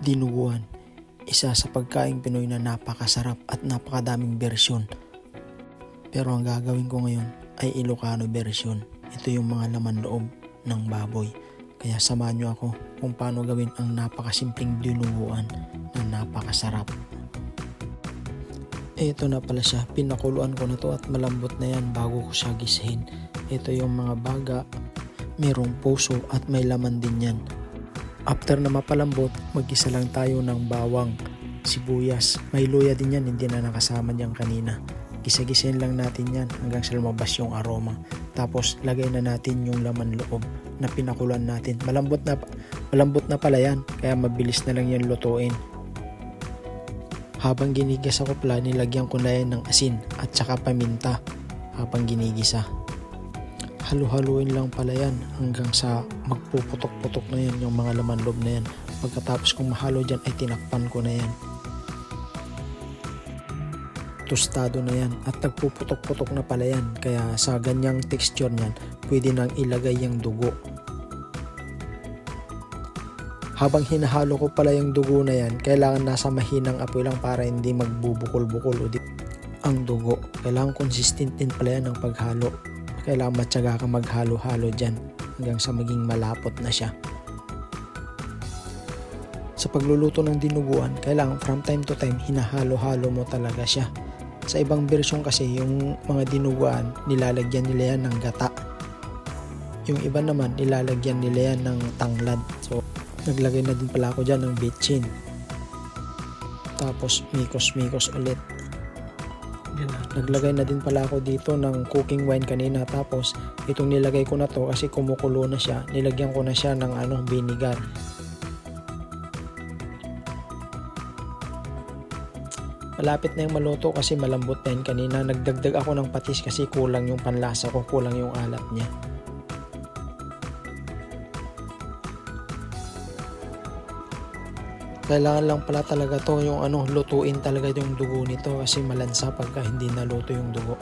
Dinuguan, isa sa pagkaing Pinoy na napakasarap at napakadaming bersyon. Pero ang gagawin ko ngayon ay Ilocano version. Ito yung mga laman loob ng baboy. Kaya samahan nyo ako kung paano gawin ang napakasimpleng dinuguan na napakasarap. Ito na pala siya, pinakuluan ko na to at malambot na yan bago ko siya gisahin. Ito yung mga baga, mayroong puso at may laman din yan. After na mapalambot, mag-isa lang tayo ng bawang, sibuyas. May luya din yan, hindi na nakasama diyan kanina. Gisa-gisahin lang natin yan hanggang sa lumabas yung aroma. Tapos lagay na natin yung laman loob na pinakuluan natin. Malambot na pala yan, kaya mabilis na lang yan lutuin. Habang ginigisa ko pala, nilagyan ko na yan ng asin at saka paminta habang ginigisa. Halu-haluin lang pala yan hanggang sa magpuputok-putok na yan yung mga laman loob na yan. Pagkatapos kung mahalo dyan ay tinakpan ko na yan. Tostado na yan at nagpuputok-putok na pala yan. Kaya sa ganyang texture niyan, pwede nang ilagay yung dugo. Habang hinahalo ko pala yung dugo na yan, kailangan nasa mahinang apoy lang para hindi magbubukol-bukol ang dugo. Kailangan consistent din pala yan ng paghalo. Kailangan matyaga ka maghalo-halo dyan hanggang sa maging malapot na siya. Sa pagluluto ng dinuguan, kailangan from time to time hinahalo-halo mo talaga siya. Sa ibang bersyon kasi yung mga dinuguan, nilalagyan nila yan ng gata. Yung iba naman, nilalagyan nila yan ng tanglad. So, naglagay na din pala ako dyan ng bitchin. Tapos, mikos-mikos ulit. Naglagay na din pala ako dito ng cooking wine kanina. Tapos, itong nilagay ko na to kasi kumukulo na siya. Nilagyan ko na siya ng vinegar. Malapit na yung maluto kasi malambot na yun kanina. Nagdagdag ako ng patis kasi kulang yung panlasa ko, kulang yung alat niya. Kailangan lang pala talaga to yung lutuin talaga yung dugo nito kasi malansa pagka hindi naluto yung dugo.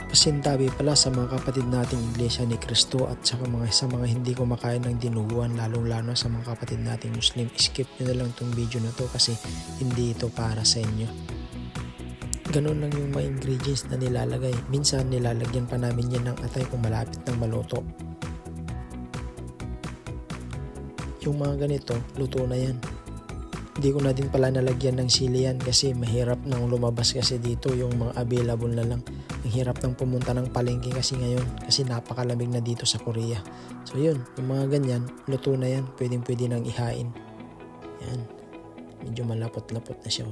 Pasintabi pala sa mga kapatid nating Iglesia ni Cristo at sa mga hindi kumakain ng dinuguan, lalong-lalo sa mga kapatid nating Muslim. Skip nyo na lang tong video na to kasi hindi ito para sa inyo. Ganun lang yung mga ingredients na nilalagay. Minsan nilalagyan pa namin yan ng atay kung malapit ng maluto. Yung mga ganito, luto na yan. Hindi ko na din pala nalagyan ng sili yan kasi mahirap nang lumabas kasi dito yung mga available na lang. Ang hirap nang pumunta ng palengke kasi ngayon kasi napakalamig na dito sa Korea. So yun, yung mga ganyan, luto na yan. Pwedeng pwede nang ihain. Yan. Medyo malapot-lapot na siya.